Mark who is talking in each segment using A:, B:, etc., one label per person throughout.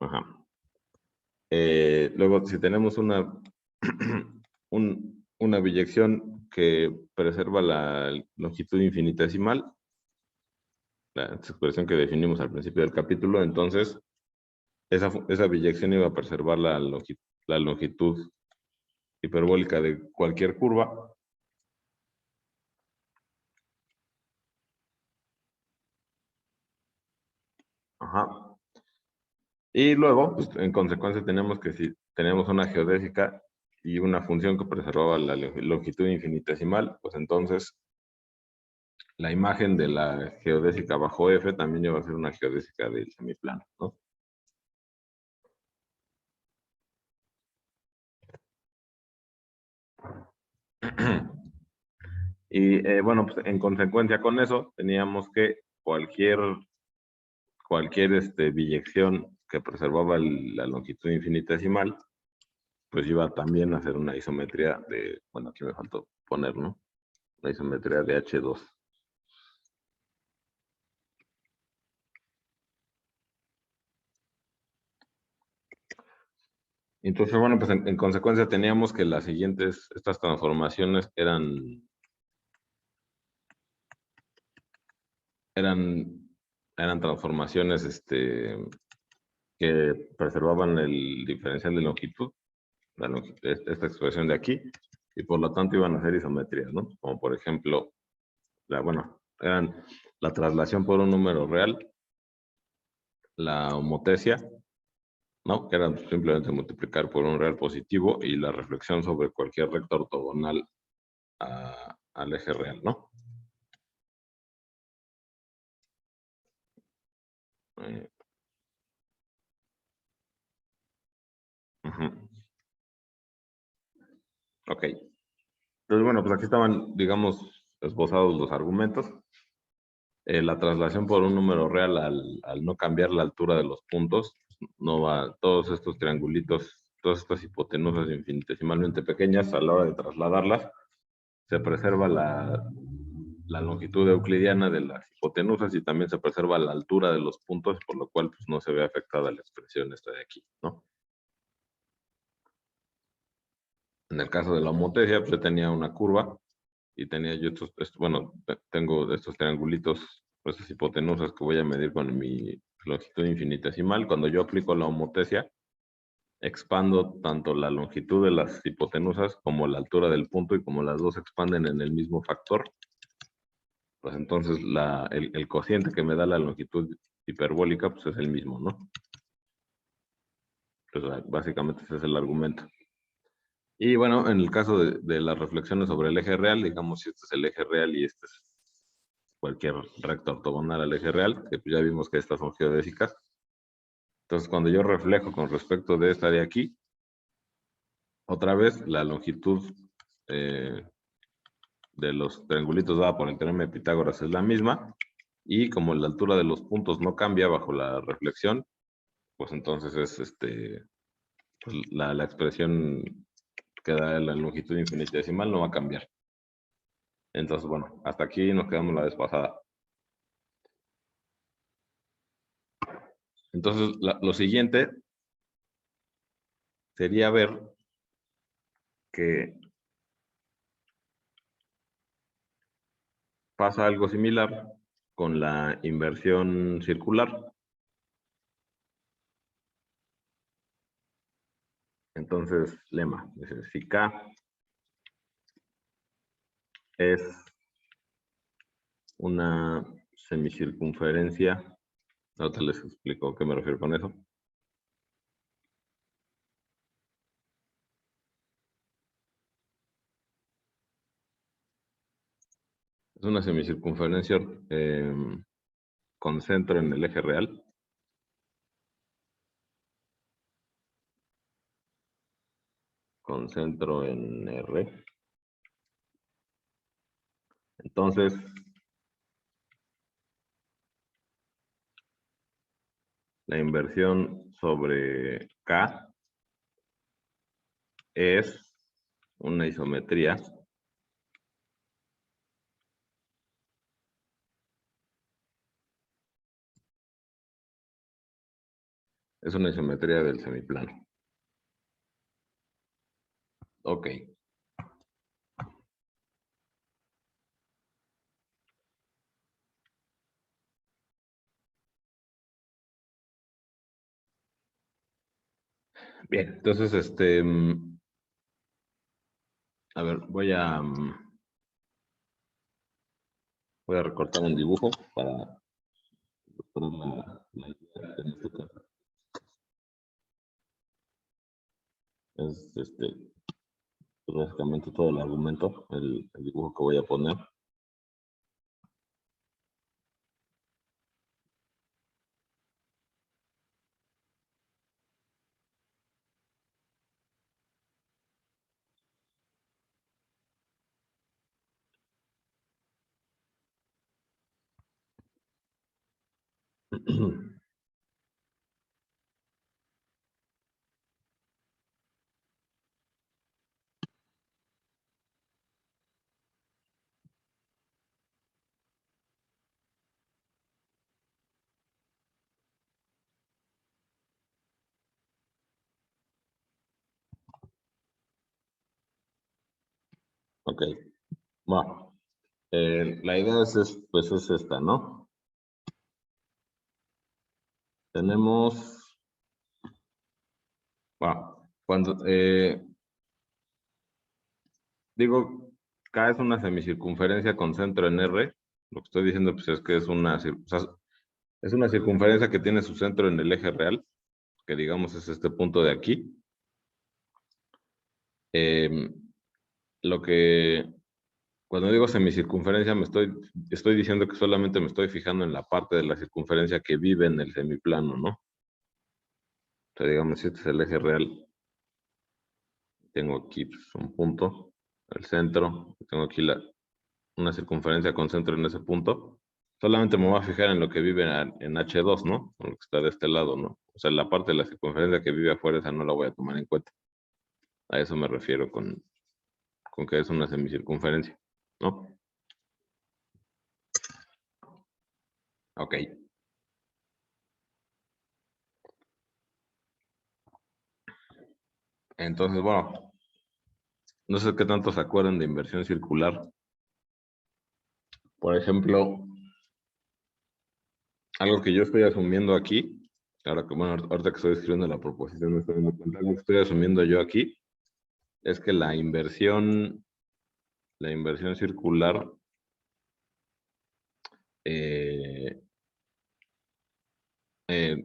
A: Ajá. Luego, si tenemos una, una biyección que preserva la longitud infinitesimal, la expresión que definimos al principio del capítulo, entonces esa biyección iba a preservar la longitud hiperbólica de cualquier curva. Ajá. Y luego, pues, en consecuencia, tenemos que si tenemos una geodésica y una función que preservaba la longitud infinitesimal, pues entonces la imagen de la geodésica bajo F también iba a ser una geodésica del semiplano, ¿no? Y bueno, pues en consecuencia con eso, teníamos que cualquier biyección que preservaba la longitud infinitesimal, pues iba también a hacer una isometría de, bueno, aquí me faltó poner, ¿no? La isometría de H2. Entonces, bueno, pues en consecuencia teníamos que estas transformaciones eran, eran transformaciones que preservaban el diferencial de longitud, esta expresión de aquí, y por lo tanto iban a ser isometrías, ¿no? Como por ejemplo, bueno, eran la traslación por un número real, la homotesia, ¿no? Que era simplemente multiplicar por un real positivo y la reflexión sobre cualquier recta ortogonal al eje real, ¿no? Eh, Ujú. Ok. Entonces, bueno, pues aquí estaban, digamos, esbozados los argumentos. La traslación por un número real al no cambiar la altura de los puntos, no va, todos estos triangulitos, todas estas hipotenusas infinitesimalmente pequeñas, a la hora de trasladarlas, se preserva la longitud euclidiana de las hipotenusas y también se preserva la altura de los puntos, por lo cual pues, no se ve afectada la expresión esta de aquí, ¿no? En el caso de la homotesia, pues yo tenía una curva y tenía yo bueno, tengo estos triangulitos, estas hipotenusas que voy a medir con mi longitud infinitesimal. Cuando yo aplico la homotesia, expando tanto la longitud de las hipotenusas como la altura del punto y como las dos expanden en el mismo factor, pues entonces el cociente que me da la longitud hiperbólica pues es el mismo, ¿no? Pues básicamente ese es el argumento. Y bueno, en el caso de las reflexiones sobre el eje real, digamos si este es el eje real y este es cualquier recta ortogonal al eje real, que ya vimos que estas son geodésicas. Entonces, cuando yo reflejo con respecto de esta de aquí, otra vez la longitud eh, de los triangulitos dada por el teorema de Pitágoras es la misma, y como la altura de los puntos no cambia bajo la reflexión, pues entonces es pues la expresión que da la longitud infinitesimal no va a cambiar. Entonces, bueno, hasta aquí nos quedamos la vez pasada. Entonces, lo siguiente sería ver que pasa algo similar con la inversión circular. Entonces, lema, dice, si K es una semicircunferencia, ahorita les explico a qué me refiero con eso. Es una semicircunferencia con centro en el eje real. Con centro en R. Entonces, la inversión sobre K es una isometría Es una isometría del semiplano. Ok. Bien, entonces, a ver, voy a recortar un dibujo para la idea en este caso. Es pues básicamente todo el argumento, el dibujo que voy a poner. Ok, bueno, la idea pues es esta, ¿no? Tenemos, bueno, cuando digo, K es una semicircunferencia con centro en R, lo que estoy diciendo pues es que es o sea, es una circunferencia que tiene su centro en el eje real, que digamos es este punto de aquí. Em, lo que, cuando digo semicircunferencia, estoy diciendo que solamente me estoy fijando en la parte de la circunferencia que vive en el semiplano, ¿no? O sea, digamos, si este es el eje real, tengo aquí pues, un punto, el centro, tengo aquí una circunferencia con centro en ese punto. Solamente me voy a fijar en lo que vive en H2, ¿no? En lo que está de este lado, ¿no? O sea, la parte de la circunferencia que vive afuera, esa no la voy a tomar en cuenta. A eso me refiero con que es una semicircunferencia, ¿no? Ok. Entonces, bueno, no sé qué tanto se acuerdan de inversión circular. Por ejemplo, algo que yo estoy asumiendo aquí, ahora que, bueno, ahorita que estoy escribiendo la proposición, me estoy dando cuenta, algo que estoy asumiendo yo aquí es que la inversión circular eh,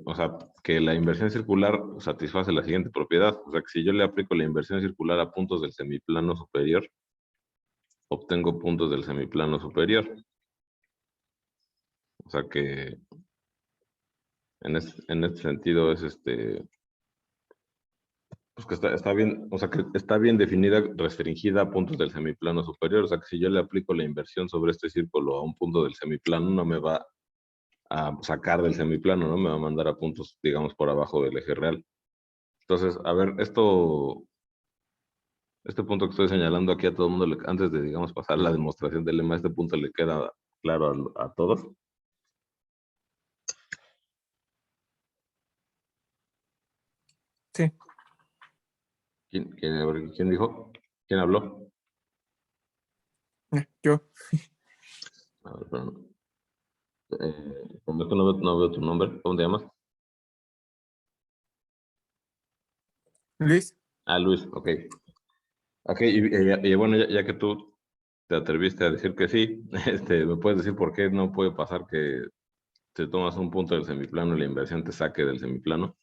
A: o sea, que la inversión circular satisface la siguiente propiedad. O sea, que si yo le aplico la inversión circular a puntos del semiplano superior, obtengo puntos del semiplano superior. O sea que en este sentido es pues que está bien, o sea que está bien definida, restringida a puntos del semiplano superior. O sea que si yo le aplico la inversión sobre este círculo a un punto del semiplano, no me va a sacar del semiplano, ¿no? Me va a mandar a puntos, digamos, por abajo del eje real. Entonces, a ver, este punto que estoy señalando aquí a todo el mundo, antes de, digamos, pasar la demostración del lema, este punto le queda claro a todos.
B: Sí.
A: A ver, ¿quién dijo? ¿Quién habló?
B: Yo.
A: A ver, perdón. Como es que no veo tu nombre, ¿cómo te llamas?
B: Luis.
A: Ah, Luis, ok. Ok, y bueno, ya que tú te atreviste a decir que sí, ¿me puedes decir por qué no puede pasar que si tomas un punto del semiplano y la inversión te saque del semiplano?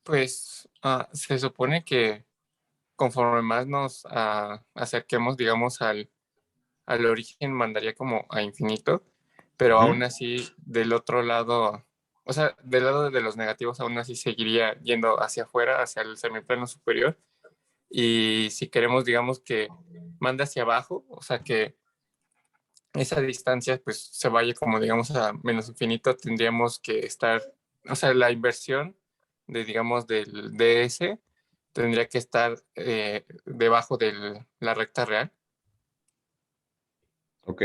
B: Pues se supone que conforme más nos acerquemos, digamos, al origen, mandaría como a infinito, pero aún así del otro lado, o sea, del lado de los negativos, aún así seguiría yendo hacia afuera, hacia el semiplano superior. Y si queremos, digamos, que mande hacia abajo, o sea, que esa distancia pues se vaya como digamos a menos infinito, tendríamos que estar, o sea, la inversión de digamos del DS tendría que estar debajo de la recta real.
A: Ok.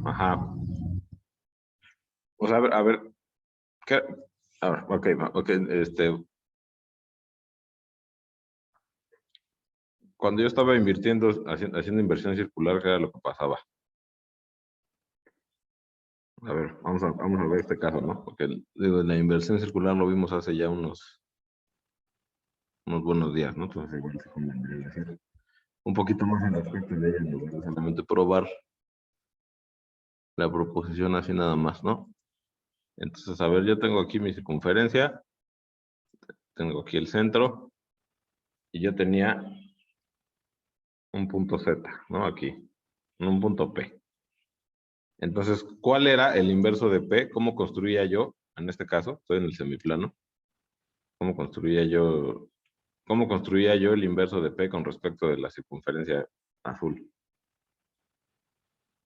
A: Ajá. O sea, a ver, ¿qué? A ver, ok, ok, cuando yo estaba invirtiendo, haciendo inversión circular, ¿qué era lo que pasaba? A ver, vamos a ver este caso, ¿no? Porque digo, la inversión circular lo vimos hace ya unos buenos días, ¿no? Entonces igual se convendría decir un poquito más al aspecto de ella, en lugar de solamente probar la proposición así nada más, ¿no? Entonces, a ver, yo tengo aquí mi circunferencia, tengo aquí el centro, y yo tenía un punto Z, ¿no? Aquí, un punto P. Entonces, ¿cuál era el inverso de P? ¿Cómo construía yo? En este caso, estoy en el semiplano. ¿Cómo construía yo, cómo construía yo el inverso de P con respecto de la circunferencia azul?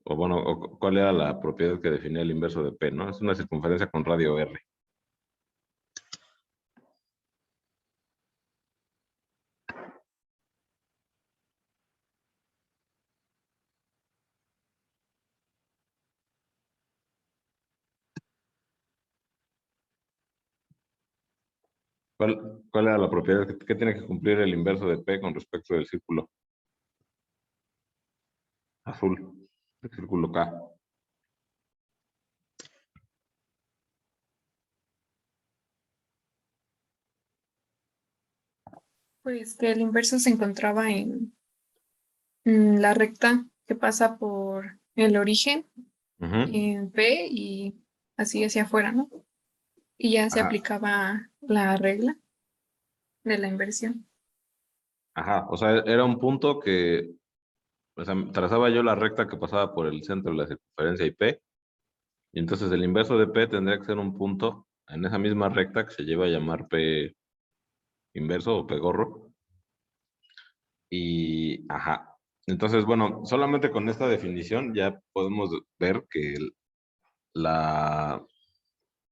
A: O bueno, ¿cuál era la propiedad que definía el inverso de P, no? Es una circunferencia con radio R. ¿Cuál era la propiedad que tiene que cumplir el inverso de P con respecto del círculo azul, el círculo K?
C: Pues que el inverso se encontraba en la recta que pasa por el origen
A: Ujú.
C: en P y así hacia afuera, ¿no? Y ya se
A: Ajá,
C: aplicaba la regla de la inversión.
A: ajá. O sea, era un punto que, o sea, trazaba yo la recta que pasaba por el centro de la circunferencia y P, y entonces el inverso de P tendría que ser un punto en esa misma recta que se lleva a llamar P inverso o P gorro. Y, ajá. Entonces, bueno, solamente con esta definición ya podemos ver que la,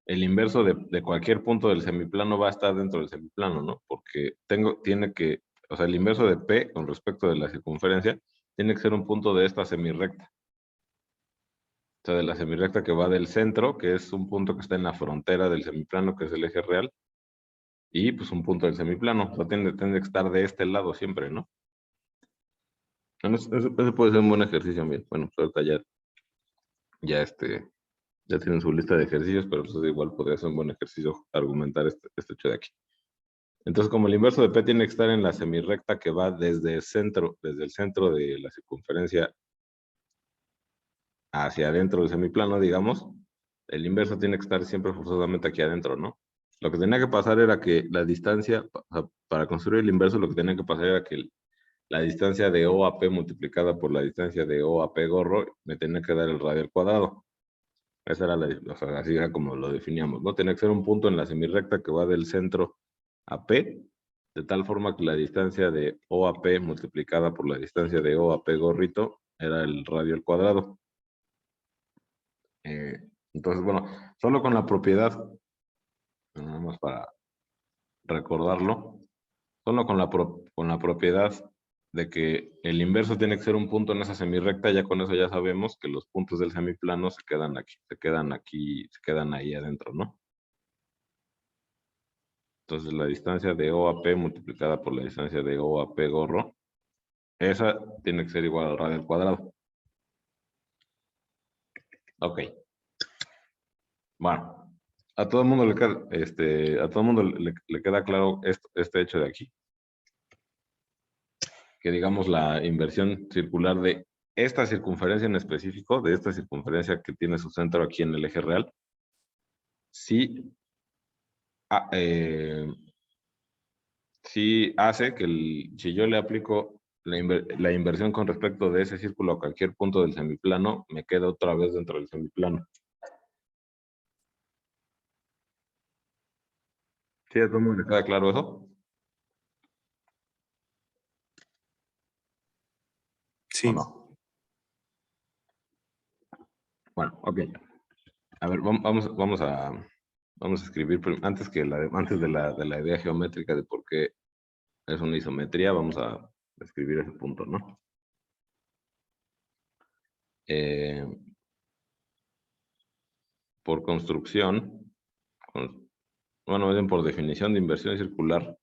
A: el inverso de cualquier punto del semiplano va a estar dentro del semiplano, ¿no? Porque tiene que, o sea, el inverso de P con respecto de la circunferencia tiene que ser un punto de esta semirrecta. O sea, de la semirrecta que va del centro, que es un punto que está en la frontera del semiplano, que es el eje real, y pues un punto del semiplano. O sea, tiene que estar de este lado siempre, ¿no? Bueno, ese puede ser un buen ejercicio, bien. Bueno, pues ahorita ya ya tienen su lista de ejercicios, pero pues igual podría ser un buen ejercicio argumentar este hecho de aquí. Entonces, como el inverso de P tiene que estar en la semirrecta que va desde el centro de la circunferencia hacia adentro del semiplano, digamos, el inverso tiene que estar siempre forzosamente aquí adentro, ¿no? Lo que tenía que pasar era que la distancia, para construir el inverso, lo que tenía que pasar era que la distancia de O a P multiplicada por la distancia de O a P gorro me tenía que dar el radio al cuadrado. Esa era o sea, así era como lo definíamos, ¿no? Tenía que ser un punto en la semirrecta que va del centro a P, de tal forma que la distancia de O a P multiplicada por la distancia de O a P gorrito era el radio al cuadrado. Eh, entonces, bueno, solo con la propiedad, nada más para recordarlo, solo con la propiedad de que el inverso tiene que ser un punto en esa semirrecta, ya con eso ya sabemos que los puntos del semiplano se quedan ahí adentro, ¿no? Entonces la distancia de O a P multiplicada por la distancia de O a P gorro, esa tiene que ser igual al radio al cuadrado. Ok. Bueno, a todo el mundo le queda claro este hecho de aquí. Que digamos la inversión circular de esta circunferencia en específico, de esta circunferencia que tiene su centro aquí en el eje real, sí, ah, sí hace que si yo le aplico la inversión con respecto de ese círculo a cualquier punto del semiplano, me queda otra vez dentro del semiplano. ¿Sí a todo el mundo le queda claro eso? ¿O
D: Sí.
A: no? Bueno, ok. A ver, vamos a escribir, antes de la idea geométrica de por qué es una isometría, vamos a escribir ese punto, ¿no? Por construcción, bueno, más bien por definición de inversión circular,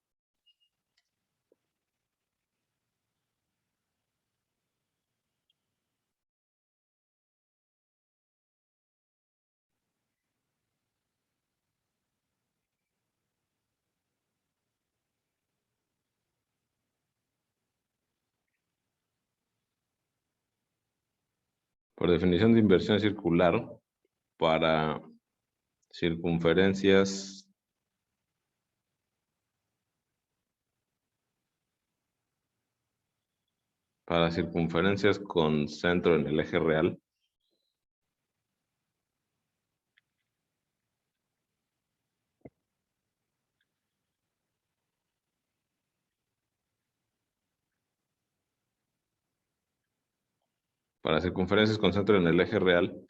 A: para circunferencias con centro en el eje real,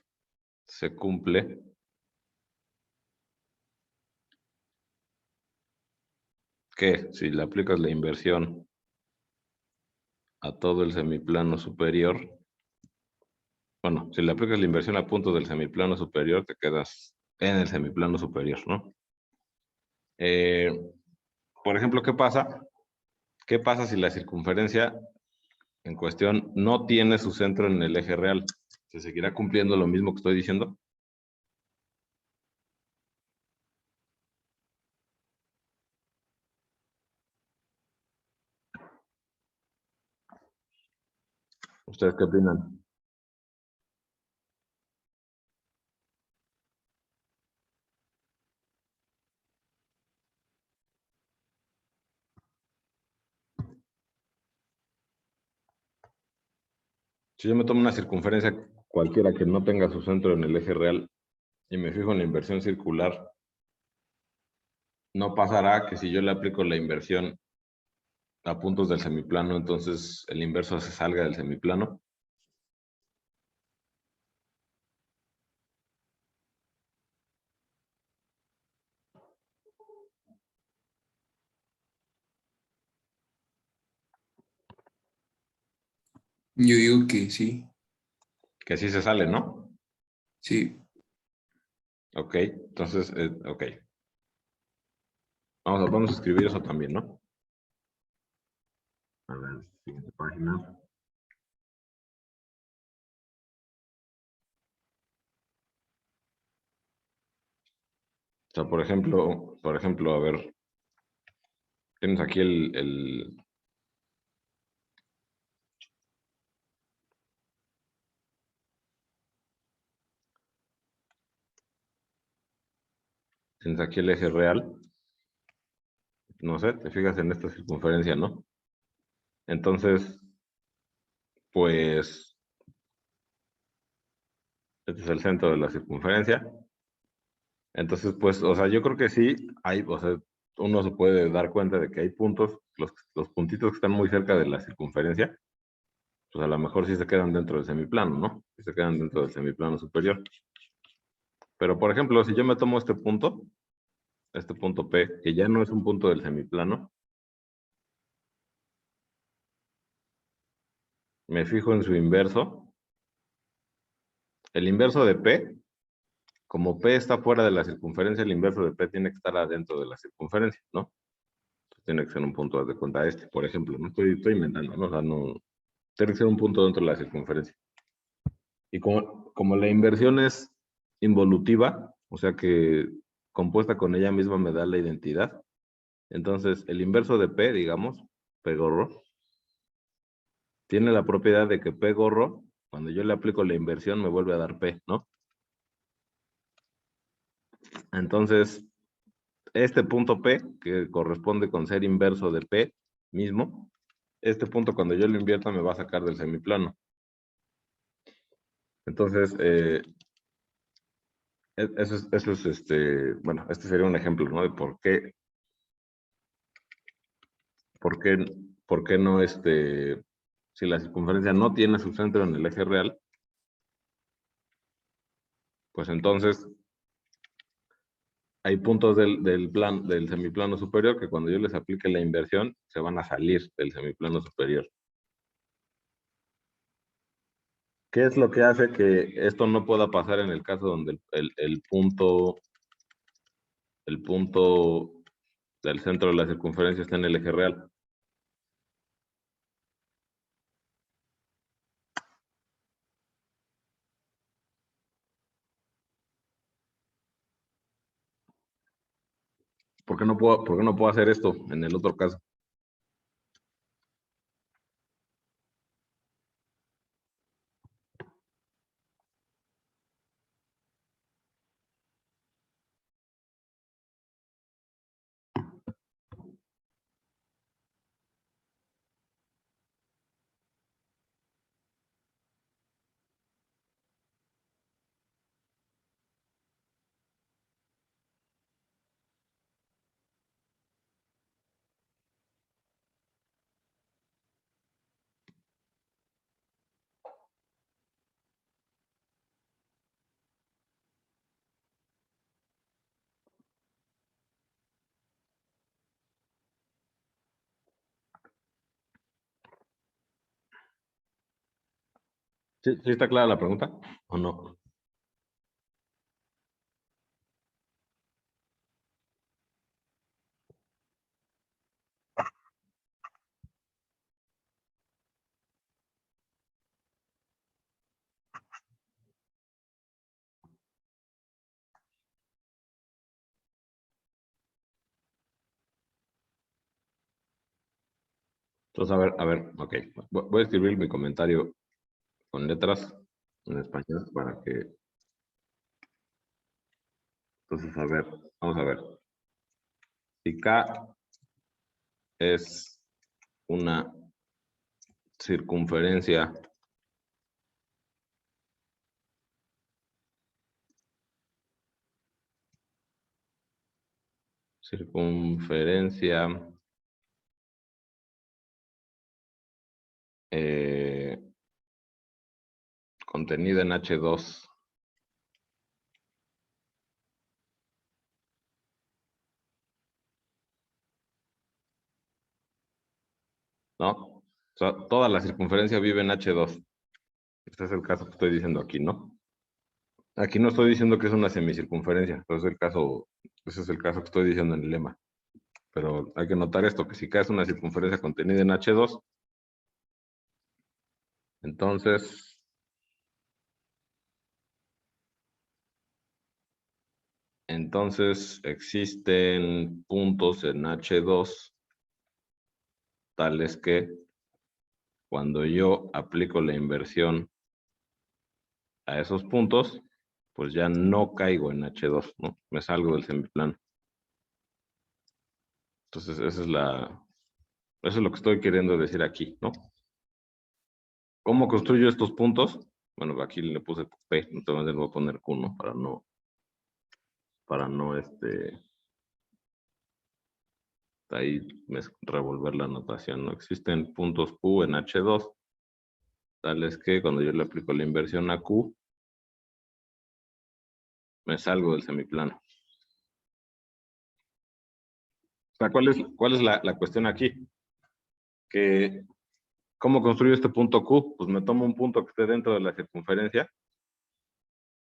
A: se cumple que si le aplicas la inversión a todo el semiplano superior, bueno, si le aplicas la inversión a puntos del semiplano superior, te quedas en el semiplano superior, ¿no? Por ejemplo, ¿qué pasa? ¿Qué pasa si la circunferencia en cuestión no tiene su centro en el eje real? ¿Se seguirá cumpliendo lo mismo que estoy diciendo? ¿Ustedes qué opinan? Si yo me tomo una circunferencia cualquiera que no tenga su centro en el eje real y me fijo en la inversión circular, no pasará que si yo le aplico la inversión a puntos del semiplano, entonces el inverso se salga del semiplano.
D: Yo digo que sí,
A: Que sí se sale, ¿no?
D: sí.
A: Ok, entonces, ok. Vamos a escribir eso también, ¿no? A ver, siguiente página. O sea, por ejemplo, a ver, tienes aquí tienes aquí el eje real. No sé, te fijas en esta circunferencia, ¿no? Entonces, pues, este es el centro de la circunferencia. Entonces, pues, o sea, yo creo que sí hay, o sea, uno se puede dar cuenta de que hay puntos, los puntitos que están muy cerca de la circunferencia, pues a lo mejor sí se quedan dentro del semiplano, ¿no? Sí se quedan dentro del semiplano superior. Pero, por ejemplo, si yo me tomo este punto P, que ya no es un punto del semiplano, me fijo en su inverso. El inverso de P, como P está fuera de la circunferencia, el inverso de P tiene que estar adentro de la circunferencia, ¿no? Tiene que ser un punto de cuenta este, por ejemplo, ¿no? Estoy inventando, ¿no? O sea, no, tiene que ser un punto dentro de la circunferencia. Y como la inversión es involutiva, o sea que compuesta con ella misma me da la identidad, entonces el inverso de P, digamos, P gorro, tiene la propiedad de que P gorro, cuando yo le aplico la inversión, me vuelve a dar P, ¿no? Entonces, este punto P, que corresponde con ser inverso de P mismo, este punto cuando yo lo invierta me va a sacar del semiplano. Entonces, eso es bueno, este sería un ejemplo, ¿no? De por qué no, si la circunferencia no tiene su centro en el eje real, pues entonces hay puntos del semiplano superior que cuando yo les aplique la inversión se van a salir del semiplano superior. ¿Qué es lo que hace que esto no pueda pasar en el caso donde el punto del centro de la circunferencia está en el eje real? ¿Por qué no puedo hacer esto en el otro caso? ¿Sí está clara la pregunta o no? Entonces, a ver, ok. Voy a escribir mi comentario con letras en español para que... Entonces, a ver, vamos a ver. Si K es una circunferencia contenida en H2, ¿no? O sea, toda la circunferencia vive en H2. Este es el caso que estoy diciendo aquí, ¿no? Aquí no estoy diciendo que es una semicircunferencia, ese es el caso que estoy diciendo en el lema. Pero hay que notar esto, que si K es una circunferencia contenida en H2, entonces existen puntos en H2 tales que cuando yo aplico la inversión a esos puntos, pues ya no caigo en H2, ¿no? Me salgo del semiplano. Entonces, eso es lo que estoy queriendo decir aquí, ¿no? ¿Cómo construyo estos puntos? Bueno, aquí le puse P, entonces le voy a poner Q, ¿no? Para no ahí revolver la notación, ¿no? Existen puntos Q en H2, tales que cuando yo le aplico la inversión a Q, me salgo del semiplano. O sea, ¿cuál es la cuestión aquí? Que, ¿cómo construyo este punto Q? Pues me tomo un punto que esté dentro de la circunferencia.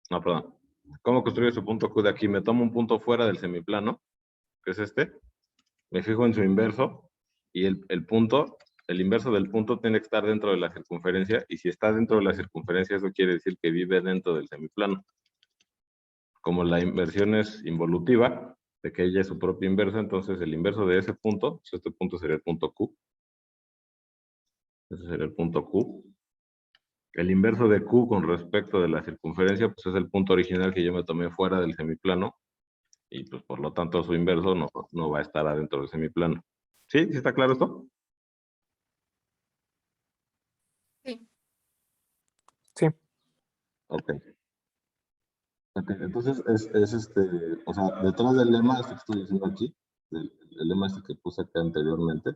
A: No, perdón. ¿Cómo construyo ese punto Q de aquí? Me tomo un punto fuera del semiplano, que es este. Me fijo en su inverso y el inverso del punto tiene que estar dentro de la circunferencia, y si está dentro de la circunferencia, eso quiere decir que vive dentro del semiplano. Como la inversión es involutiva, de que ella es su propia inversa, entonces el inverso de ese punto, pues este punto sería el punto Q. Ese sería el punto Q. El inverso de Q con respecto de la circunferencia, pues es el punto original que yo me tomé fuera del semiplano, y pues por lo tanto su inverso no va a estar adentro del semiplano. ¿Sí? ¿Sí está claro esto?
C: Sí.
B: Sí.
A: Ok. Ok, entonces o sea, detrás del lema que estoy diciendo aquí, el lema que puse acá anteriormente,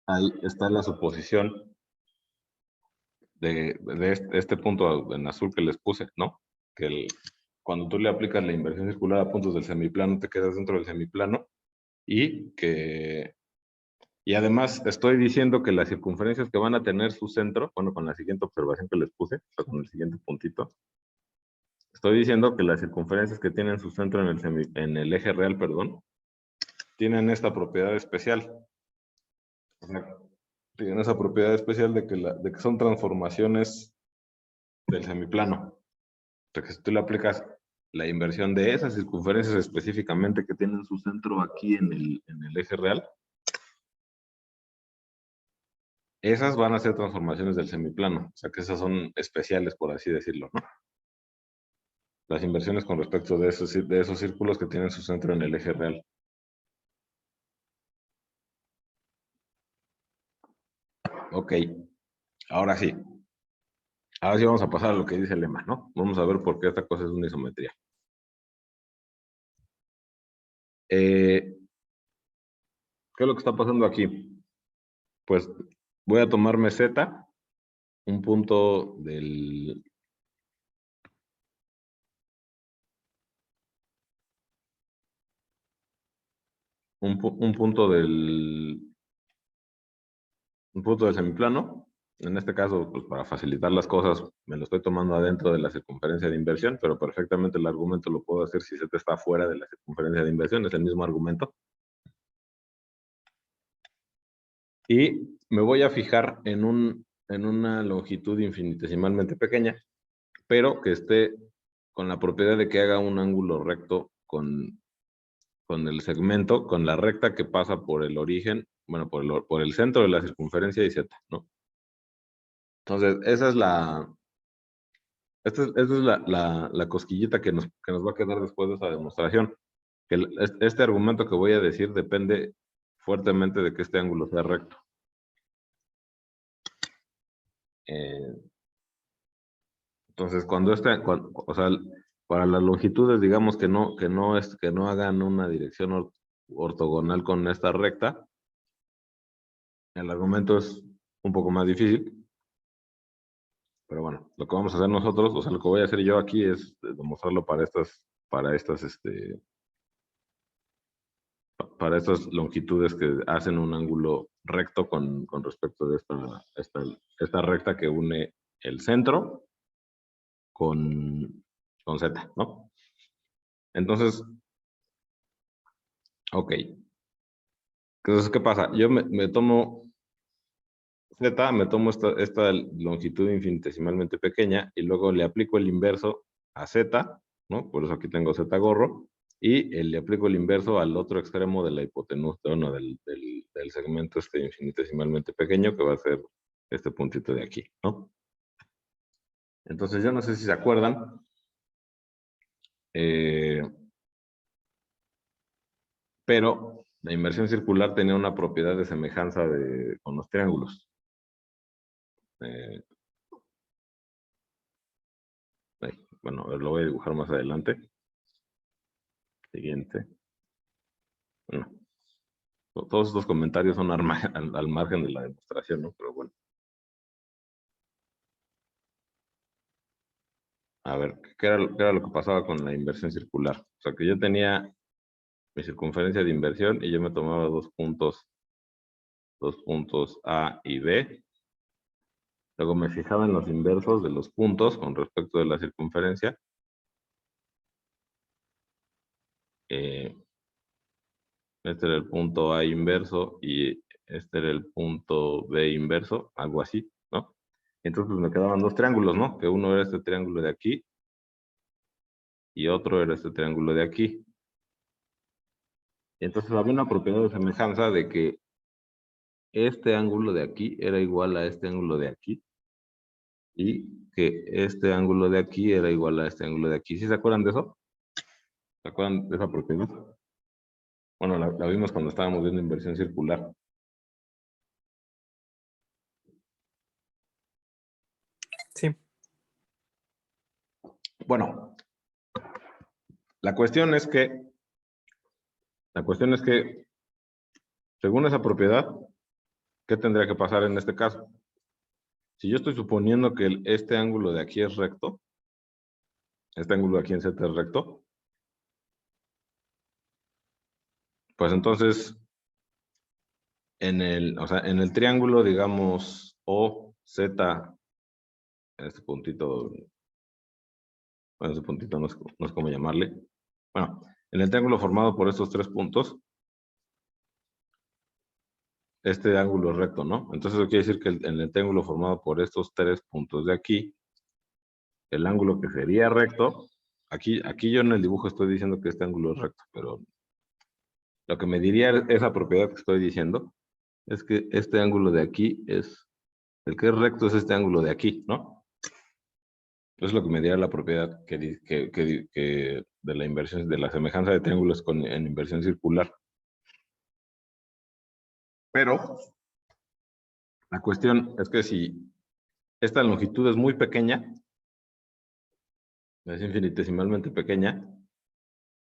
A: ahí está la suposición este punto en azul que les puse, ¿no? Que cuando tú le aplicas la inversión circular a puntos del semiplano, te quedas dentro del semiplano y además estoy diciendo que las circunferencias que van a tener su centro, bueno, con la siguiente observación que les puse, o con el siguiente puntito, estoy diciendo que las circunferencias que tienen su centro en el eje real, perdón, tienen esta propiedad especial. O sea, tienen esa propiedad especial de que son transformaciones del semiplano. O sea, que si tú le aplicas la inversión de esas circunferencias específicamente que tienen su centro aquí en el eje real, esas van a ser transformaciones del semiplano. O sea, que esas son especiales, por así decirlo, ¿no? Las inversiones con respecto de esos círculos que tienen su centro en el eje real. Ok, ahora sí. Ahora sí vamos a pasar a lo que dice el lema, ¿no? Vamos a ver por qué esta cosa es una isometría. ¿Qué es lo que está pasando aquí? Pues voy a tomarme Z, un punto del... Un punto del semiplano. En este caso, pues para facilitar las cosas, me lo estoy tomando adentro de la circunferencia de inversión, pero perfectamente el argumento lo puedo hacer si Z está fuera de la circunferencia de inversión, es el mismo argumento. Y me voy a fijar en una longitud infinitesimalmente pequeña, pero que esté con la propiedad de que haga un ángulo recto con el segmento, con la recta que pasa por el origen, bueno, por el centro de la circunferencia y Z, ¿no? Entonces, esa es la cosquillita que nos va a quedar después de esta demostración. Que este argumento que voy a decir depende fuertemente de que este ángulo sea recto. Entonces, o sea, para las longitudes, digamos que no hagan una dirección ortogonal con esta recta, el argumento es un poco más difícil. Pero bueno, lo que vamos a hacer nosotros, o sea, lo que voy a hacer yo aquí es demostrarlo para estas longitudes que hacen un ángulo recto con respecto de esta recta que une el centro con Z, ¿no? Entonces, ok. Entonces, ¿qué pasa? Yo me tomo Z, me tomo esta longitud infinitesimalmente pequeña y luego le aplico el inverso a Z, ¿no? Por eso aquí tengo Z gorro, y le aplico el inverso al otro extremo de la hipotenusa, bueno, del segmento infinitesimalmente pequeño, que va a ser este puntito de aquí, ¿no? Entonces, yo no sé si se acuerdan, pero la inversión circular tenía una propiedad de semejanza con los triángulos. Bueno, a ver, lo voy a dibujar más adelante. Siguiente. Bueno, todos estos comentarios son al margen de la demostración, ¿no? Pero bueno. A ver, ¿qué era lo que pasaba con la inversión circular? O sea, que yo tenía mi circunferencia de inversión y yo me tomaba dos puntos A y B. Luego me fijaba en los inversos de los puntos con respecto de la circunferencia. Este era el punto A inverso y este era el punto B inverso, algo así, ¿no? Entonces pues, me quedaban dos triángulos, ¿no? Que uno era este triángulo de aquí y otro era este triángulo de aquí. Entonces había una propiedad de semejanza de que este ángulo de aquí era igual a este ángulo de aquí y que este ángulo de aquí era igual a este ángulo de aquí. ¿Sí se acuerdan de eso? ¿Se acuerdan de esa propiedad? Bueno, la vimos cuando estábamos viendo inversión circular.
B: Sí.
A: Bueno, la cuestión es que, según esa propiedad, ¿qué tendría que pasar en este caso? Si yo estoy suponiendo que este ángulo de aquí es recto, este ángulo de aquí en Z es recto, pues entonces o sea, en el triángulo, digamos, OZ, este puntito, bueno, ese puntito no es como llamarle. Bueno, en el triángulo formado por estos 3 puntos, este ángulo es recto, ¿no? Entonces eso quiere decir que en el triángulo formado por estos 3 puntos de aquí, el ángulo que sería recto, aquí yo en el dibujo estoy diciendo que este ángulo es recto, pero lo que me diría esa propiedad que estoy diciendo es que este ángulo de aquí el que es recto es este ángulo de aquí, ¿no? Es lo que me diría la propiedad que de la inversión, de la semejanza de triángulos en inversión circular. Pero la cuestión es que si esta longitud es muy pequeña, es infinitesimalmente pequeña,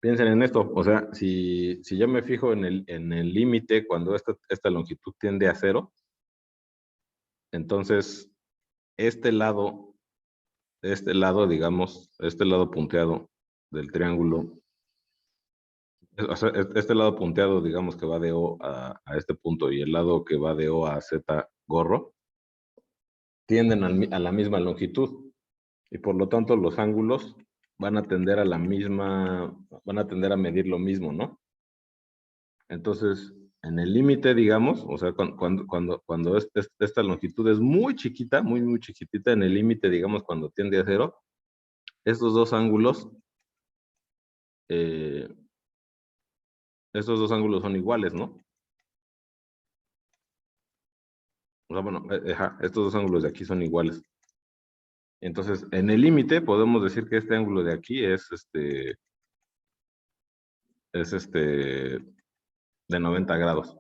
A: piensen en esto, o sea, si yo me fijo en el límite cuando esta longitud tiende a 0, entonces este lado, digamos, este lado punteado del triángulo, o sea, este lado punteado, digamos, que va de O a este punto, y el lado que va de O a Z gorro, tienden a la misma longitud, y por lo tanto los ángulos van a tender a medir lo mismo, ¿no? Entonces, en el límite, digamos, o sea, cuando esta longitud es muy chiquita, muy, muy chiquitita, en el límite, digamos, cuando tiende a 0, estos dos ángulos son iguales, ¿no? O sea, bueno, estos dos ángulos de aquí son iguales. Entonces, en el límite podemos decir que este ángulo de aquí es de 90 grados.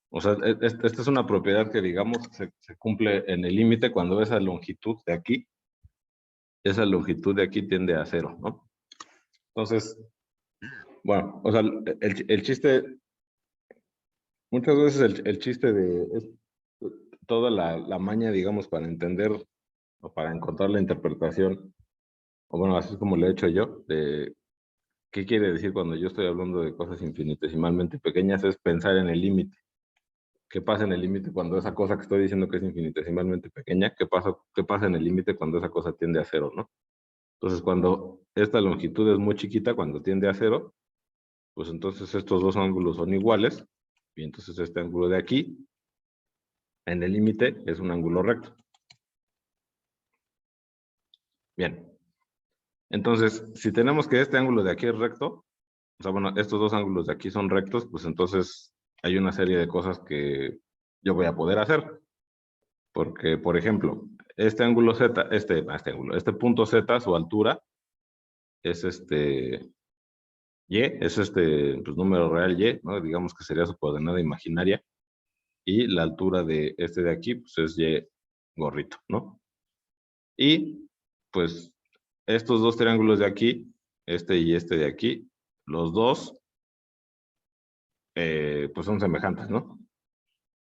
A: O sea, esta es una propiedad que, digamos, se cumple en el límite cuando esa longitud de aquí tiende a 0, ¿no? Entonces, bueno, o sea, el chiste, muchas veces el chiste toda la maña, digamos, para entender o para encontrar la interpretación, o bueno, así como lo he hecho yo, de qué quiere decir cuando yo estoy hablando de cosas infinitesimalmente pequeñas, es pensar en el límite. ¿Qué pasa en el límite cuando esa cosa que estoy diciendo que es infinitesimalmente pequeña? ¿Qué pasa en el límite cuando esa cosa tiende a 0, ¿no? Entonces, cuando esta longitud es muy chiquita, cuando tiende a 0, pues entonces estos dos ángulos son iguales, y entonces este ángulo de aquí, en el límite, es un ángulo recto. Bien. Entonces, si tenemos que este ángulo de aquí es recto, o sea, bueno, estos dos ángulos de aquí son rectos, pues entonces hay una serie de cosas que yo voy a poder hacer. Porque, por ejemplo, este ángulo Z, este punto Z, su altura es Y, es pues, número real Y, ¿no? Digamos que sería su coordenada imaginaria. Y la altura de de aquí, pues es Y gorrito, ¿no? Y, pues, estos dos triángulos de aquí, este y este de aquí, los dos, pues son semejantes, ¿no?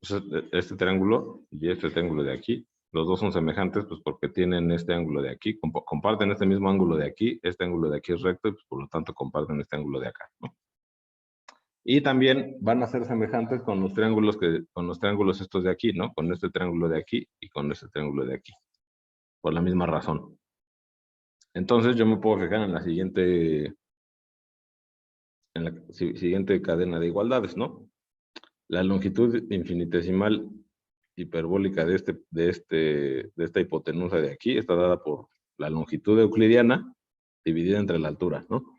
A: Pues, este triángulo y este triángulo de aquí, los dos son semejantes, pues porque tienen este ángulo de aquí, comparten este mismo ángulo de aquí, este ángulo de aquí es recto, y pues por lo tanto comparten este ángulo de acá, ¿no? Y también van a ser semejantes con los triángulos estos de aquí, ¿no? Con este triángulo de aquí y con este triángulo de aquí, por la misma razón. Entonces yo me puedo fijar en la siguiente cadena de igualdades, ¿no? La longitud infinitesimal hiperbólica de esta hipotenusa de aquí está dada por la longitud euclidiana dividida entre la altura, ¿no?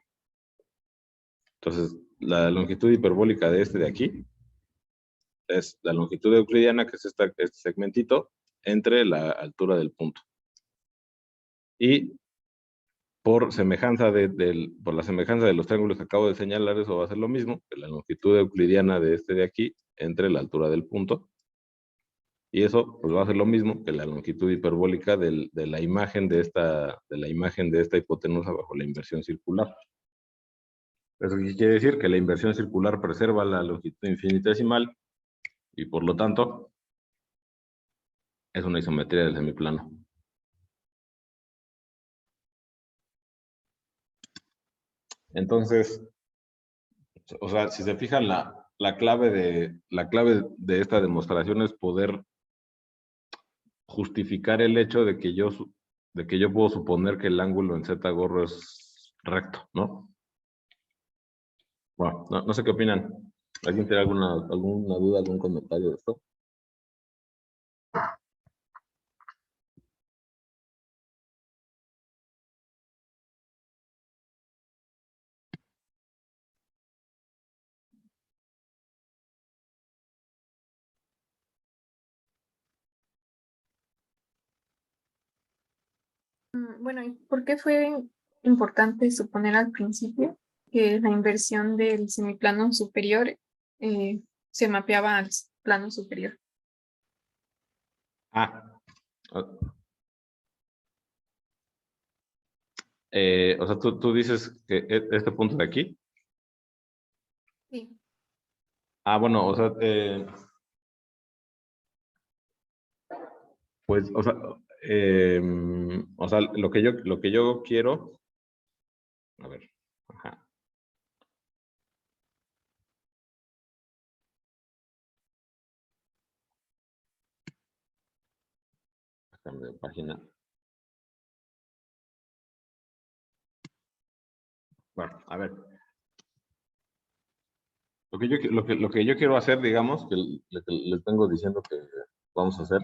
A: Entonces, la longitud hiperbólica de aquí es la longitud euclidiana, que es este segmentito, entre la altura del punto. Y por la semejanza de los triángulos que acabo de señalar, eso va a ser lo mismo, que la longitud euclidiana de aquí entre la altura del punto. Y eso pues va a ser lo mismo que la longitud hiperbólica de la imagen de esta hipotenusa bajo la inversión circular. ¿Eso qué quiere decir? Que la inversión circular preserva la longitud infinitesimal y por lo tanto es una isometría del semiplano. Entonces, o sea, si se fijan, la clave de esta demostración es poder justificar el hecho de que yo puedo suponer que el ángulo en Z gorro es recto, ¿no? Bueno, no sé qué opinan. ¿Alguien tiene alguna duda, algún comentario de esto?
C: Bueno, ¿y por qué fue importante suponer al principio que la inversión del semiplano superior se mapeaba al plano superior?
A: O sea, tú dices que este punto de aquí.
C: Sí.
A: Bueno, pues, lo que yo quiero, a ver, ajá. Cambio de página. Bueno, a ver. Lo que yo quiero hacer, digamos, que les vengo diciendo que vamos a hacer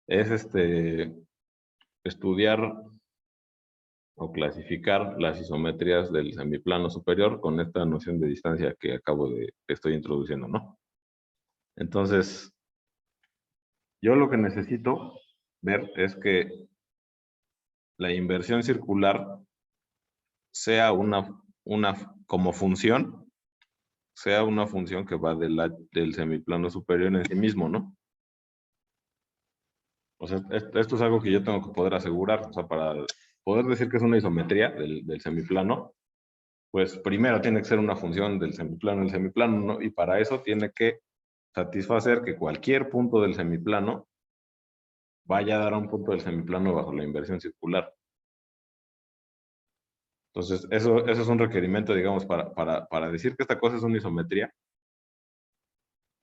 A: es estudiar o clasificar las isometrías del semiplano superior con esta noción de distancia que estoy introduciendo, ¿no? Entonces, yo lo que necesito ver es que la inversión circular sea como función, sea una función que va del semiplano superior en sí mismo, ¿no? O sea, esto es algo que yo tengo que poder asegurar. O sea, para poder decir que es una isometría del semiplano, pues primero tiene que ser una función del semiplano, ¿no? Y para eso tiene que satisfacer que cualquier punto del semiplano vaya a dar a un punto del semiplano bajo la inversión circular. Entonces, eso es un requerimiento, digamos, para decir que esta cosa es una isometría.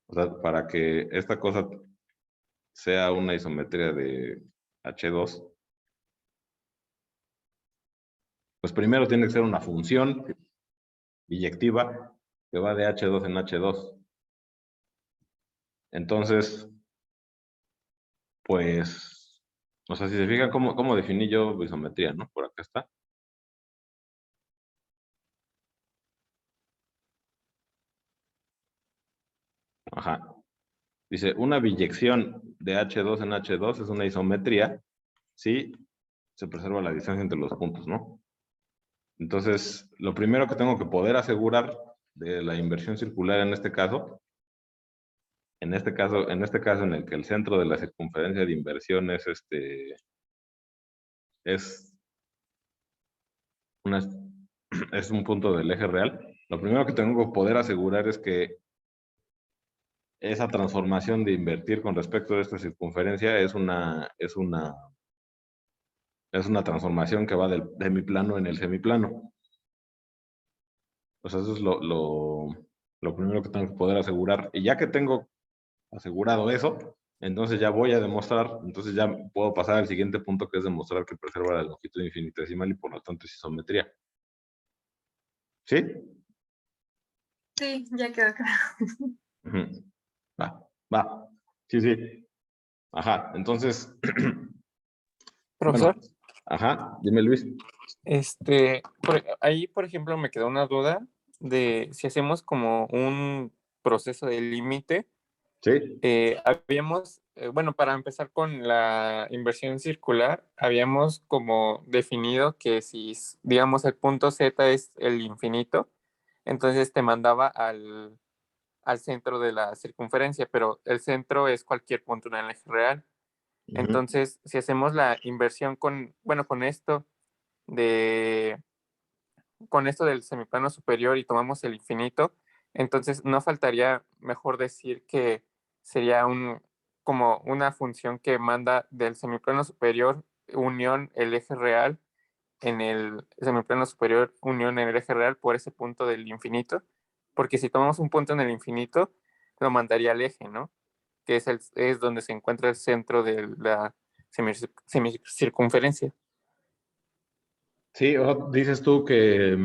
A: O sea, para que esta cosa sea una isometría de H2, pues primero tiene que ser una función biyectiva que va de H2 en H2. Entonces, pues, o sea, si se fijan cómo definí yo isometría, ¿no? Por acá está. Ajá. Dice, una biyección de H2 en H2 es una isometría si se preserva la distancia entre los puntos, ¿no? Entonces, lo primero que tengo que poder asegurar de la inversión circular en este caso en este caso en el que el centro de la circunferencia de inversión es es un punto del eje real, lo primero que tengo que poder asegurar es que esa transformación de invertir con respecto a esta circunferencia es una transformación que va de mi plano en el semiplano. Pues eso es lo primero que tengo que poder asegurar. Y ya que tengo asegurado eso, entonces ya voy a demostrar, entonces ya puedo pasar al siguiente punto, que es demostrar que preserva la longitud infinitesimal y por lo tanto es isometría. ¿Sí?
C: Sí, ya quedó claro.
A: Ujú. Va. Sí, sí. Ajá, entonces, bueno,
B: Profesor,
A: dime Luis.
B: ahí, por ejemplo, me quedó una duda de si hacemos como un proceso de límite.
A: Sí.
B: Bueno, para empezar con la inversión circular, habíamos como definido que si, digamos, el punto Z es el infinito, entonces te mandaba al centro de la circunferencia, pero el centro es cualquier punto en el eje real.
A: Ujú.
B: Entonces, si hacemos la inversión bueno, de, con esto del semiplano superior y tomamos el infinito, entonces no faltaría mejor decir que sería como una función que manda del semiplano superior unión el eje real en el semiplano superior unión en el eje real por ese punto del infinito, porque si tomamos un punto en el infinito, lo mandaría al eje, ¿no? Que es donde se encuentra el centro de la semicircunferencia.
A: Sí, dices tú que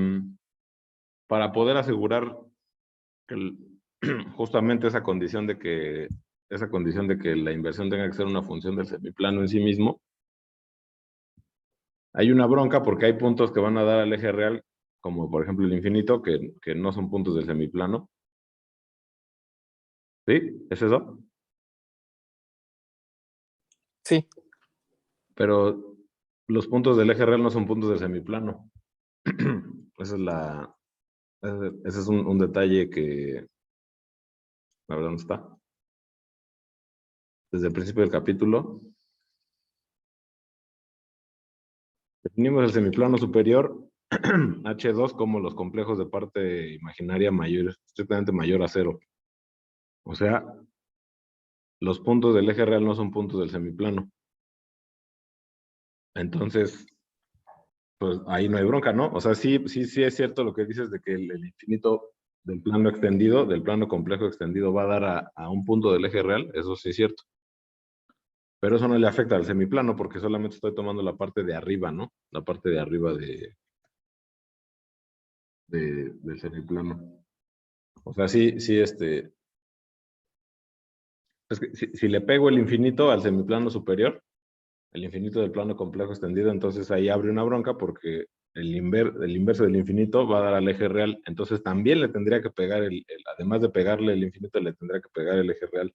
A: para poder asegurar que justamente esa condición de que la inversión tenga que ser una función del semiplano en sí mismo, hay una bronca porque hay puntos que van a dar al eje real, como por ejemplo el infinito, que no son puntos del semiplano. ¿Sí? ¿Es eso?
B: Sí.
A: Pero los puntos del eje real no son puntos del semiplano. Ese es un detalle que, la verdad, no está. Desde el principio del capítulo, definimos el semiplano superior H2 como los complejos de parte imaginaria mayor, estrictamente mayor a 0. O sea, los puntos del eje real no son puntos del semiplano. Entonces, pues ahí no hay bronca, ¿no? O sea, sí es cierto lo que dices de que el infinito del plano extendido, del plano complejo extendido, va a dar a un punto del eje real, eso sí es cierto. Pero eso no le afecta al semiplano porque solamente estoy tomando la parte de arriba, ¿no? La parte de arriba del semiplano. O sea, sí, es que si le pego el infinito al semiplano superior, el infinito del plano complejo extendido, entonces ahí abre una bronca porque el inverso del infinito va a dar al eje real, entonces también le tendría que pegar, además de pegarle el infinito, le tendría que pegar el eje real.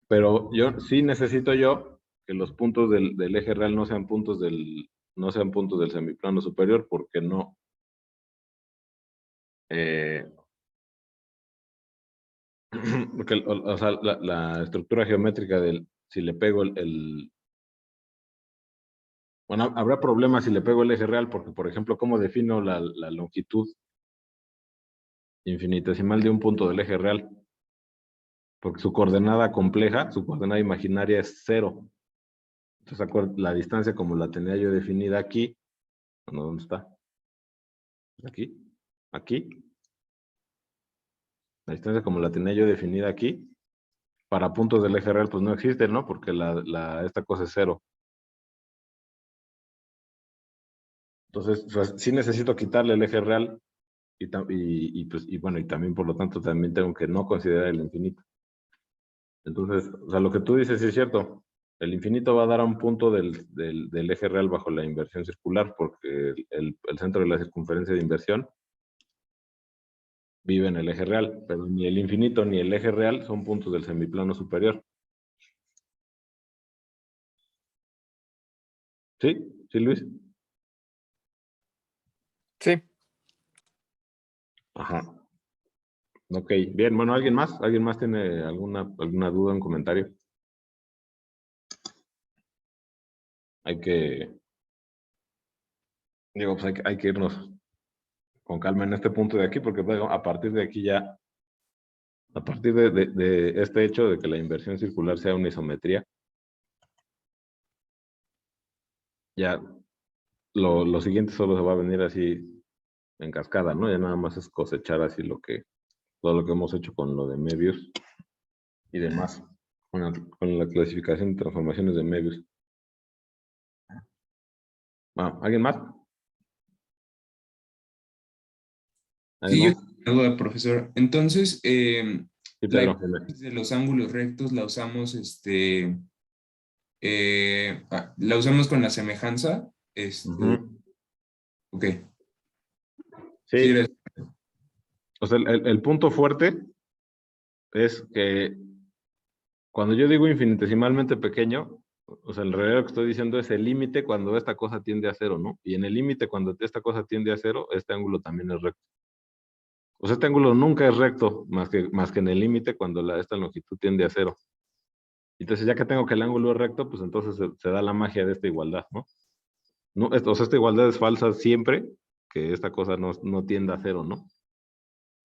A: Pero sí necesito que los puntos del eje real no sean puntos del semiplano superior, porque no. Porque, o sea, la estructura geométrica si le pego bueno, habrá problemas si le pego el eje real, porque, por ejemplo, ¿cómo defino la longitud infinitesimal de un punto del eje real? Porque su coordenada compleja, su coordenada imaginaria es 0. Entonces, la distancia como la tenía yo definida aquí, bueno, ¿dónde está? Aquí, aquí. La distancia como la tenía yo definida aquí, para puntos del eje real, pues no existe, ¿no? Porque esta cosa es 0. Entonces, pues, sí necesito quitarle el eje real y bueno, y también por lo tanto también tengo que no considerar el infinito. Entonces, o sea, lo que tú dices sí es cierto. El infinito va a dar a un punto del eje real bajo la inversión circular, porque el centro de la circunferencia de inversión vive en el eje real, pero ni el infinito ni el eje real son puntos del semiplano superior. ¿Sí? ¿Sí, Luis?
B: Sí.
A: Ajá. Ok, bien. Bueno, ¿alguien más? ¿Alguien más tiene alguna duda, un comentario? Pues hay que irnos con calma en este punto de aquí, porque bueno, a partir de aquí ya, a partir de este hecho de que la inversión circular sea una isometría, ya lo siguiente solo se va a venir así en cascada, ¿no? Ya nada más es cosechar así todo lo que hemos hecho con lo de Möbius y demás, con la clasificación de transformaciones de Möbius. ¿Alguien más?
D: Sí, yo
A: ¿No?
D: tengo una duda, profesor. Entonces,
A: Sí,
D: la
A: Pedro.
D: hipótesis de los ángulos rectos la usamos, la usamos con la semejanza. Ok. Sí,
A: Sí, o sea, el punto fuerte es que cuando yo digo infinitesimalmente pequeño, o sea, en realidad lo que estoy diciendo es el límite cuando esta cosa tiende a 0, ¿no? Y en el límite cuando esta cosa tiende a 0, este ángulo también es recto. O sea, este ángulo nunca es recto, más que en el límite cuando esta longitud tiende a 0. Entonces, ya que tengo que el ángulo es recto, pues entonces se da la magia de esta igualdad, ¿no? O sea, esta igualdad es falsa siempre que esta cosa no tienda a 0, ¿no?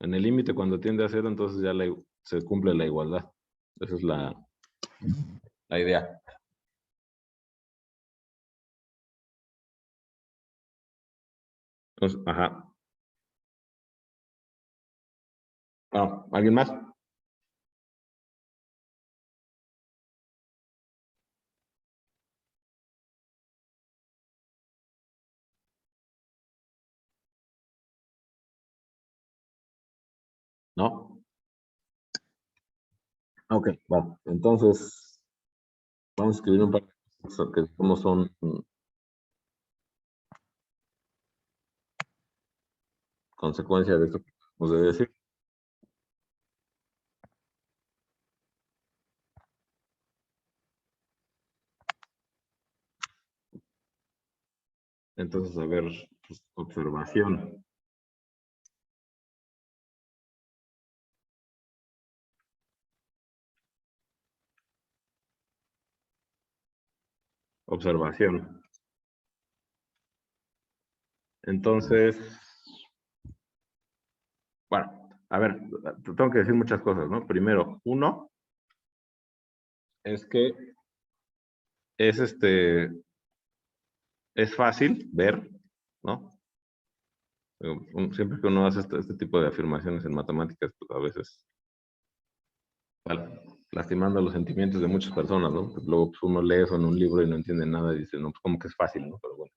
A: En el límite cuando tiende a 0, entonces ya se cumple la igualdad. Esa es la idea. Entonces, ajá. Ah, ¿alguien más? ¿No? Ok, bueno. Entonces, vamos a escribir un par de cosas que como son consecuencia de esto que acabamos de decir. Entonces, a ver, pues, observación. Observación. Entonces, bueno, a ver, tengo que decir muchas cosas, ¿no? Primero, uno, es que es es fácil ver, ¿no? Siempre que uno hace este tipo de afirmaciones en matemáticas, pues a veces lastimando los sentimientos de muchas personas, ¿no? Pues luego pues, uno lee eso en un libro y no entiende nada y dice, no, pues como que es fácil, ¿no? Pero bueno,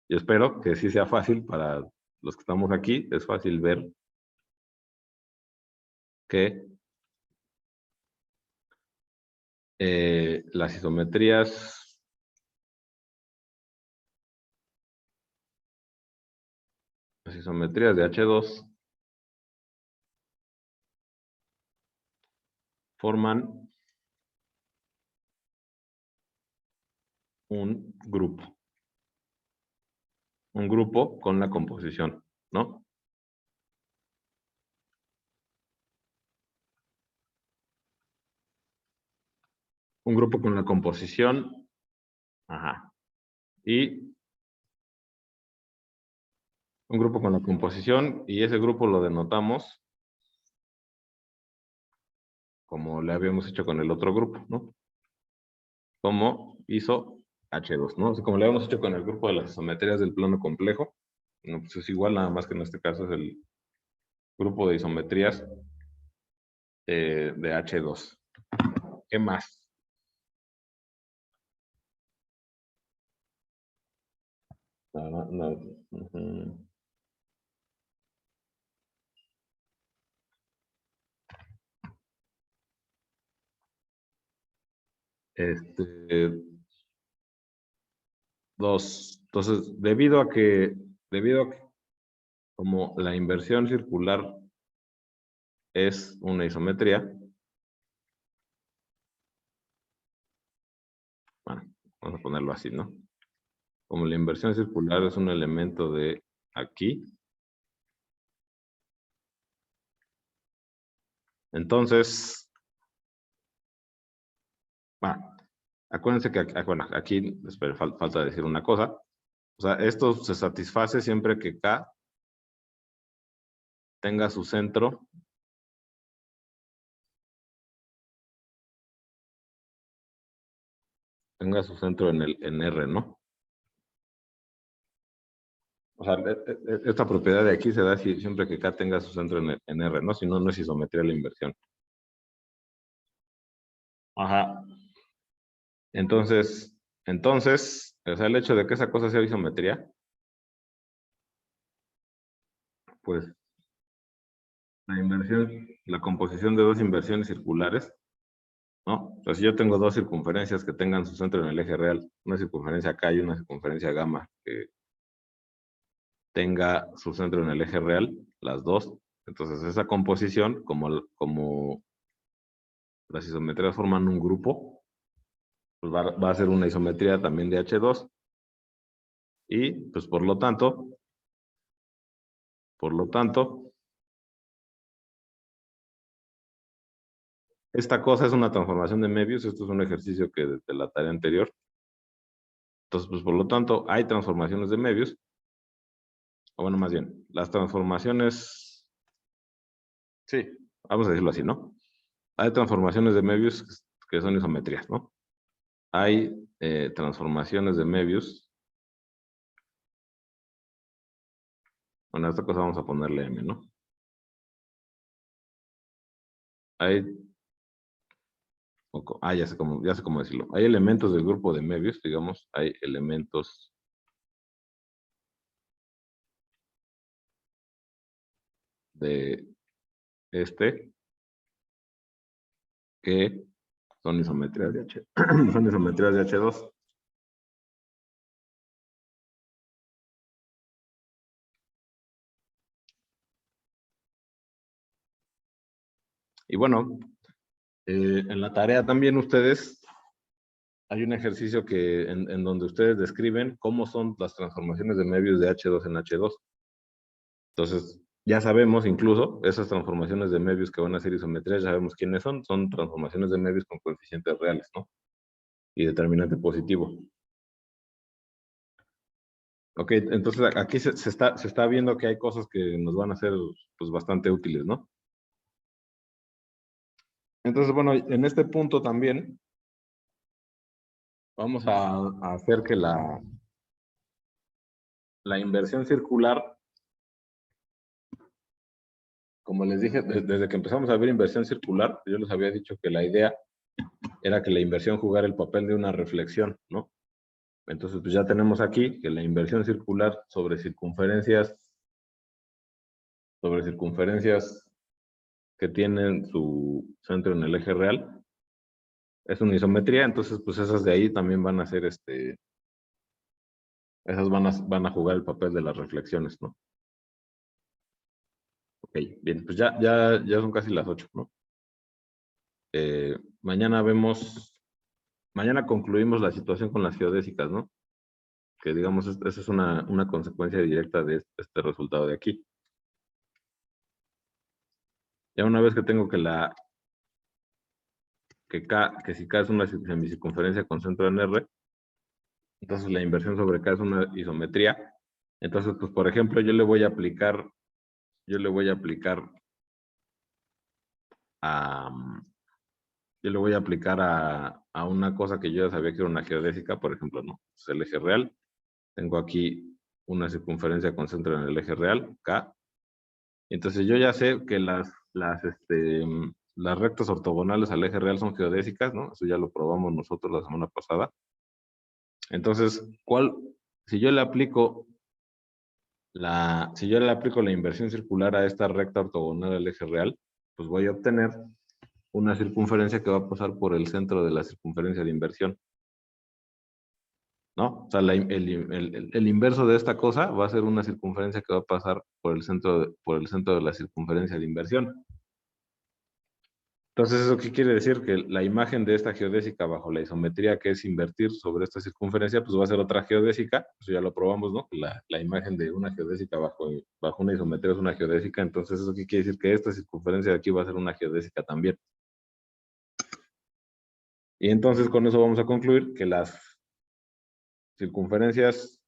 A: yo espero que sí sea fácil para los que estamos aquí, es fácil ver que las isometrías de H2 forman un grupo con la composición, ¿no? Un grupo con la composición, ajá, y un grupo con la composición, y ese grupo lo denotamos como le habíamos hecho con el otro grupo, ¿no? Como iso H2, ¿no? O sea, como le habíamos hecho con el grupo de las isometrías del plano complejo, no, pues es igual, nada más que en este caso es el grupo de isometrías de H2. ¿Qué más? No, no, dos. Entonces, debido a que como la inversión circular es una isometría, bueno, vamos a ponerlo así, ¿no? Como la inversión circular es un elemento de aquí, entonces, bueno, acuérdense que bueno, aquí espera, falta decir una cosa. O sea, esto se satisface siempre que K tenga su centro en R, ¿no? O sea, esta propiedad de aquí se da siempre que K tenga su centro en R, ¿no? Si no, no es isometría la inversión. Ajá. Entonces, o sea, el hecho de que esa cosa sea isometría, pues la inversión, la composición de dos inversiones circulares, ¿no? O sea, si yo tengo dos circunferencias que tengan su centro en el eje real, una circunferencia K y una circunferencia gamma, que tenga su centro en el eje real, las dos, entonces esa composición, como las isometrías forman un grupo, pues va a ser una isometría también de H2, y pues por lo tanto, esta cosa es una transformación de Möbius. Esto es un ejercicio que desde la tarea anterior. Entonces, pues por lo tanto, hay transformaciones de Möbius. O bueno, más bien, las transformaciones, sí, vamos a decirlo así, ¿no? hay transformaciones de Möbius que son isometrías, ¿no? Hay transformaciones de Möbius. Bueno, a esta cosa vamos a ponerle M, ¿no? Hay... ya sé cómo decirlo. Hay elementos del grupo de Möbius, digamos, hay elementos de que son isometrías de H, son isometrías de H2. Y bueno, en la tarea también ustedes, hay un ejercicio que en donde ustedes describen cómo son las transformaciones de Möbius de H2 en H2. Entonces, ya sabemos incluso esas transformaciones de Möbius que van a ser isometrías, ya sabemos quiénes son. Son transformaciones de Möbius con coeficientes reales, ¿no? Y determinante positivo. Ok, entonces aquí se está viendo que hay cosas que nos van a ser pues, bastante útiles, ¿no? Entonces, bueno, en este punto también vamos a hacer que la inversión circular, como les dije, desde que empezamos a ver inversión circular, yo les había dicho que la idea era que la inversión jugara el papel de una reflexión, ¿no? Entonces, pues ya tenemos aquí que la inversión circular sobre circunferencias que tienen su centro en el eje real, es una isometría. Entonces, pues esas de ahí también van a ser, esas van a jugar el papel de las reflexiones, ¿no? Ok, bien, pues ya son casi las 8, ¿no? Mañana concluimos la situación con las geodésicas, ¿no? Que digamos, esa es una consecuencia directa de este resultado de aquí. Ya una vez que tengo que si K es una semicircunferencia con centro en R, entonces la inversión sobre K es una isometría. Entonces, pues por ejemplo, yo le voy a aplicar a una cosa que yo ya sabía que era una geodésica, por ejemplo, ¿no? Pues el eje real. Tengo aquí una circunferencia con centro en el eje real, K. Entonces yo ya sé que las rectas ortogonales al eje real son geodésicas, ¿no? Eso ya lo probamos nosotros la semana pasada. Entonces, si yo le aplico la inversión circular a esta recta ortogonal al eje real, pues voy a obtener una circunferencia que va a pasar por el centro de la circunferencia de inversión, ¿no? O sea, el inverso de esta cosa va a ser una circunferencia que va a pasar por el centro de la circunferencia de inversión. Entonces, ¿eso qué quiere decir? Que la imagen de esta geodésica bajo la isometría, que es invertir sobre esta circunferencia, pues va a ser otra geodésica. Eso ya lo probamos, ¿no? La imagen de una geodésica bajo una isometría es una geodésica. Entonces, ¿eso qué quiere decir? Que esta circunferencia de aquí va a ser una geodésica también. Y entonces, con eso vamos a concluir que las circunferencias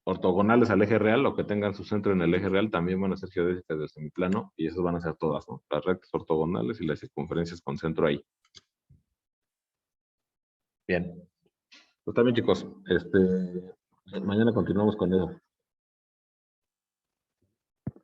A: ortogonales al eje real, o que tengan su centro en el eje real, también van a ser geodésicas del semiplano, y esas van a ser todas, ¿no? Las rectas ortogonales y las circunferencias con centro ahí. Bien. Pues también, chicos, mañana continuamos con eso.